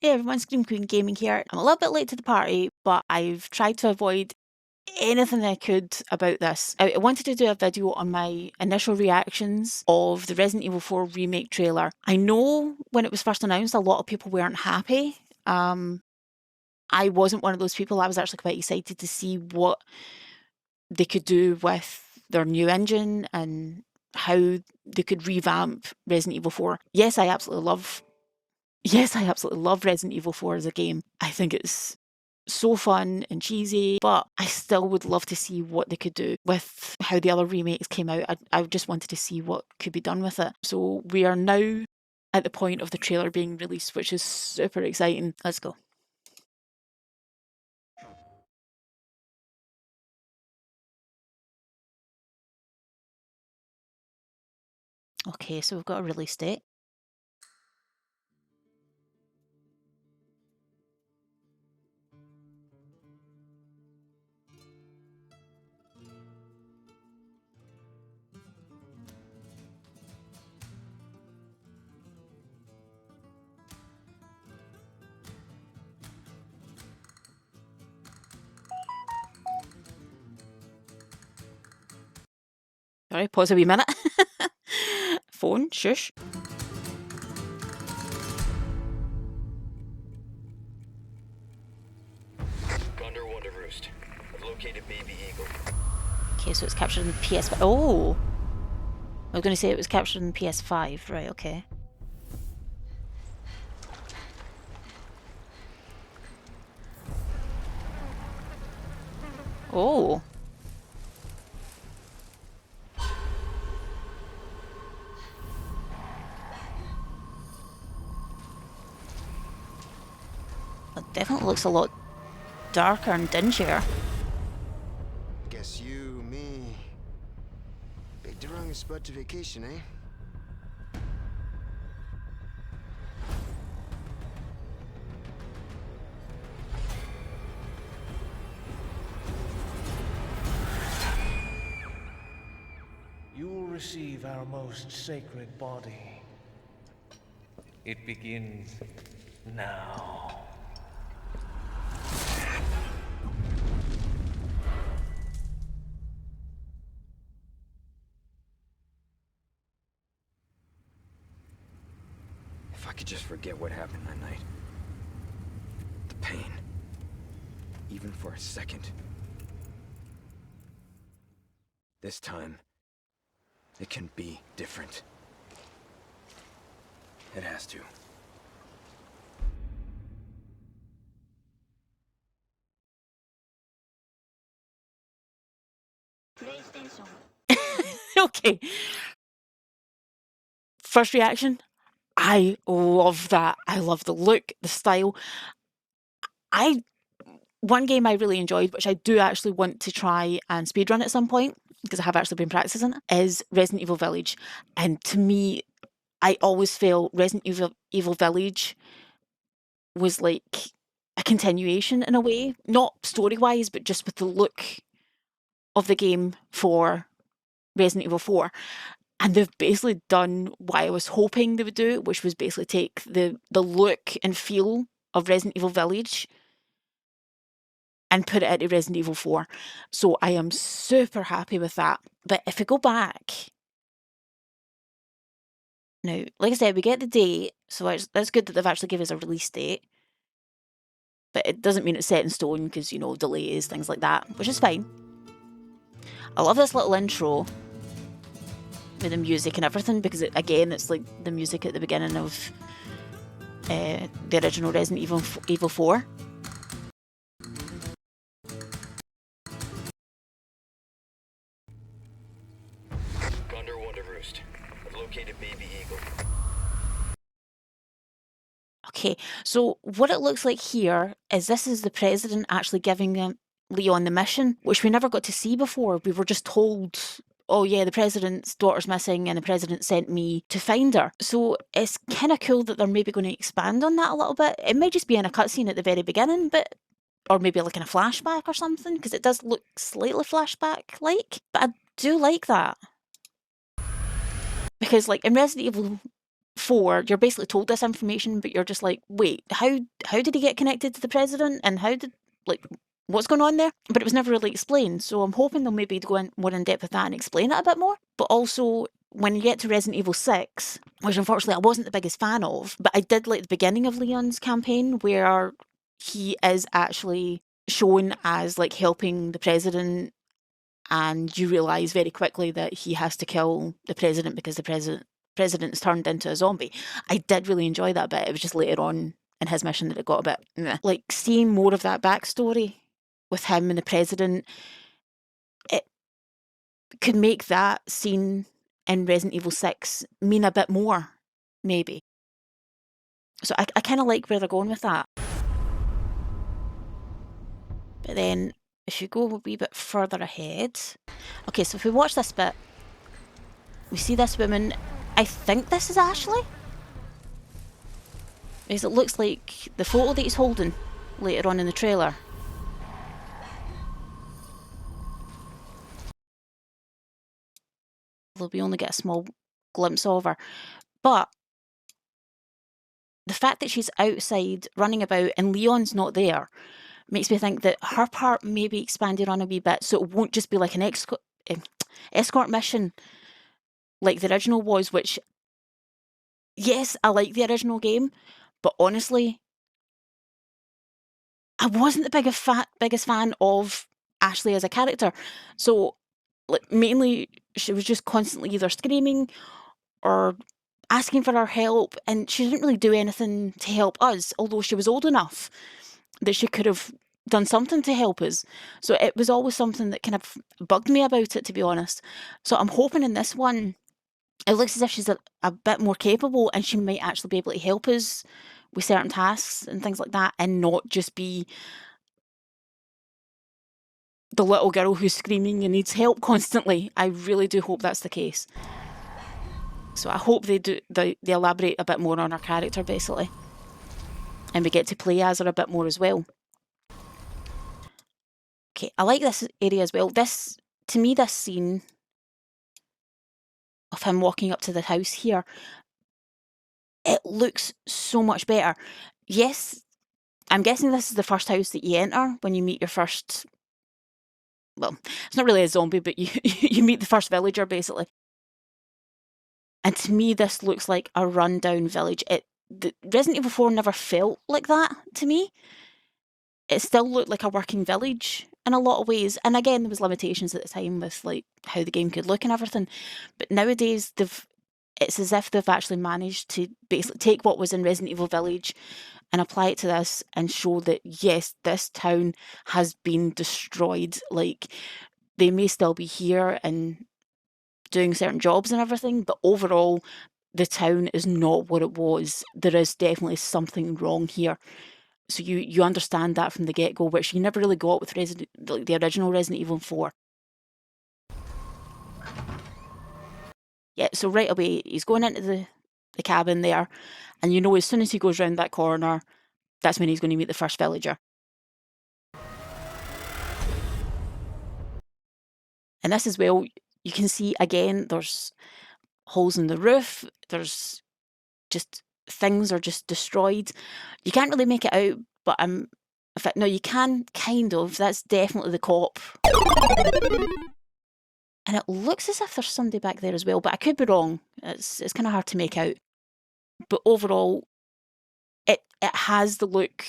Hey everyone, Scream Queen Gaming here. I'm a little bit late to the party, but I've tried to avoid anything I could about this. I wanted to do a video on my initial reactions of the Resident Evil 4 remake trailer. I know when it was first announced, a lot of people weren't happy. I wasn't one of those people. I was actually quite excited to see what they could do with their new engine and how they could revamp Resident Evil 4. Yes, I absolutely love Resident Evil 4 as a game. I think it's so fun and cheesy, but I still would love to see what they could do with how the other remakes came out. I just wanted to see what could be done with it. So we are now at the point of the trailer being released, which is super exciting. Let's go. Okay, so we've got a release date. Sorry, pause a wee minute. Phone, shush. Gondor Wonder Roost. I've located Baby Eagle. Okay, so it's captured in the PS5. Oh! I was going to say it was captured in the PS5. Right, okay. Oh! It definitely looks a lot darker and dingier. Guess you, me, picked the wrong spot to vacation, eh? You will receive our most sacred body. It begins now. If I could just forget what happened that night. The pain. Even for a second. This time, it can be different. It has to. Okay. First reaction, I love that. I love the look, the style. One game I really enjoyed, which I do actually want to try and speedrun at some point, because I have actually been practicing it, is Resident Evil Village. And to me, I always felt Resident Evil Village was like a continuation in a way, not story-wise, but just with the look of the game for Resident Evil 4. And they've basically done what I was hoping they would do, which was basically take the look and feel of Resident Evil Village and put it into Resident Evil 4. So I am super happy with that. But if we go back, now, like I said, we get the date, so that's good that they've actually given us a release date. But it doesn't mean it's set in stone because, you know, delays, things like that, which is fine. I love this little intro with the music and everything because, again, it's like the music at the beginning of the original Resident Evil 4. Gondor Wonder Roost. I've located Baby Eagle. Okay, so what it looks like here is this is the president actually giving Leon the mission, which we never got to see before. We were just told, oh yeah, the president's daughter's missing and the president sent me to find her. So it's kind of cool that they're maybe going to expand on that a little bit. It might just be in a cutscene at the very beginning, but or maybe like in a flashback or something, because it does look slightly flashback-like. But I do like that. Because like in Resident Evil 4, you're basically told this information, but you're just like, wait, how did he get connected to the president, and how did, like, what's going on there? But it was never really explained, so I'm hoping they'll maybe go in more in depth with that and explain it a bit more. But also, when you get to Resident Evil 6, which unfortunately I wasn't the biggest fan of, but I did like the beginning of Leon's campaign, where he is actually shown as, like, helping the president, and you realise very quickly that he has to kill the president because the president's turned into a zombie. I did really enjoy that bit. It was just later on in his mission that it got a bit meh. Like, seeing more of that backstory with him and the president, it could make that scene in Resident Evil 6 mean a bit more, maybe. So I kind of like where they're going with that. But then, if you go a wee bit further ahead... Okay, so if we watch this bit, we see this woman. I think this is Ashley. Because it looks like the photo that he's holding later on in the trailer. Although we only get a small glimpse of her. But the fact that she's outside running about and Leon's not there makes me think that her part may be expanded on a wee bit, so it won't just be like an escort mission like the original was, which, yes, I like the original game, but honestly, I wasn't the biggest fan of Ashley as a character. So, like, mainly she was just constantly either screaming or asking for our help, and she didn't really do anything to help us, although she was old enough that she could have done something to help us. So it was always something that kind of bugged me about it, to be honest. So I'm hoping in this one, it looks as if she's a bit more capable, and she might actually be able to help us with certain tasks and things like that, and not just be the little girl who's screaming and needs help constantly. I really do hope that's the case. So I hope they elaborate a bit more on her character, basically. And we get to play as her a bit more as well. Okay, I like this area as well. To me, this scene of him walking up to the house here, it looks so much better. Yes, I'm guessing this is the first house that you enter when you meet your first... Well, it's not really a zombie, but you meet the first villager, basically. And to me, this looks like a rundown village. The Resident Evil 4 never felt like that to me. It still looked like a working village in a lot of ways. And again, there was limitations at the time with, like, how the game could look and everything. But nowadays, it's as if they've actually managed to basically take what was in Resident Evil Village and apply it to this and show that, yes, this town has been destroyed. Like, they may still be here and doing certain jobs and everything, but overall, the town is not what it was. There is definitely something wrong here. So you understand that from the get-go, which you never really got with the original Resident Evil 4. Yeah, so right away, he's going into the cabin there, and you know as soon as he goes round that corner, that's when he's going to meet the first villager. And this as well, you can see, again, there's holes in the roof, there's just... things are just destroyed. You can't really make it out, but in fact, no, you can, kind of. That's definitely the cop. And it looks as if there's somebody back there as well, but I could be wrong. It's kind of hard to make out. But overall, it has the look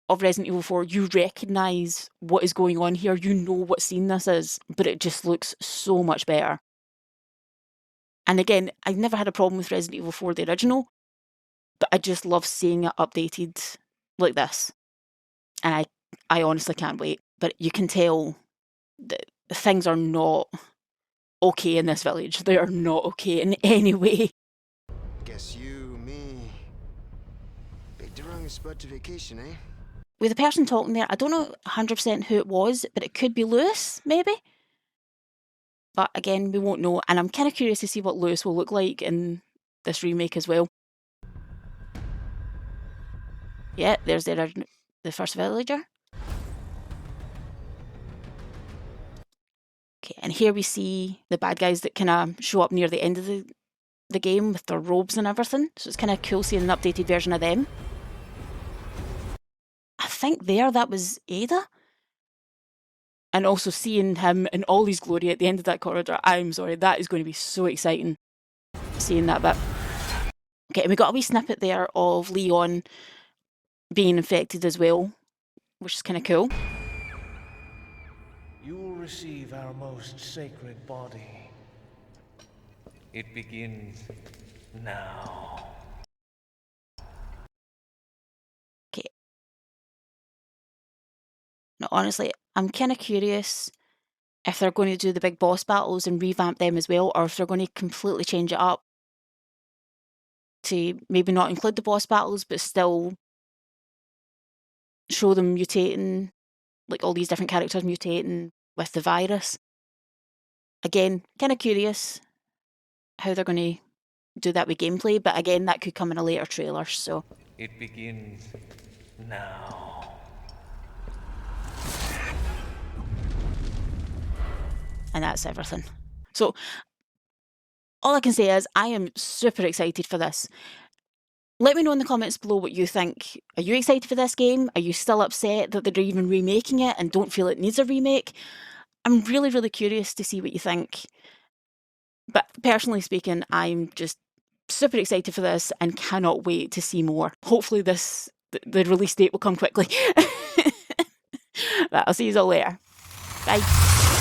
of Resident Evil 4. You recognise what is going on here. You know what scene this is, but it just looks so much better. And again, I've never had a problem with Resident Evil 4, the original, but I just love seeing it updated like this. And I honestly can't wait. But you can tell that things are not okay in this village. They are not okay in any way. Guess you, me, picked the wrong spot to vacation, eh? With the person talking there, I don't know 100% who it was, but it could be Lewis, maybe? But again, we won't know. And I'm kind of curious to see what Lewis will look like in this remake as well. Yeah, there's the first villager. Okay, and here we see the bad guys that kind of show up near the end of the game with their robes and everything. So it's kind of cool seeing an updated version of them. I think that was Ada. And also seeing him in all his glory at the end of that corridor. I'm sorry, that is going to be so exciting. Seeing that bit. Okay, and we got a wee snippet there of Leon being infected as well, which is kind of cool. You will receive our most sacred body. It begins now. Okay. Now, honestly, I'm kind of curious if they're going to do the big boss battles and revamp them as well, or if they're going to completely change it up to maybe not include the boss battles, but still show them mutating, like all these different characters mutating with the virus. Again, kind of curious how they're going to do that with gameplay, but again, that could come in a later trailer, so. It begins now. And that's everything. So, all I can say is I am super excited for this. Let me know in the comments below what you think. Are you excited for this game? Are you still upset that they're even remaking it and don't feel it needs a remake? I'm really, really curious to see what you think. But personally speaking, I'm just super excited for this and cannot wait to see more. Hopefully the release date will come quickly. But I'll see you all later. Bye.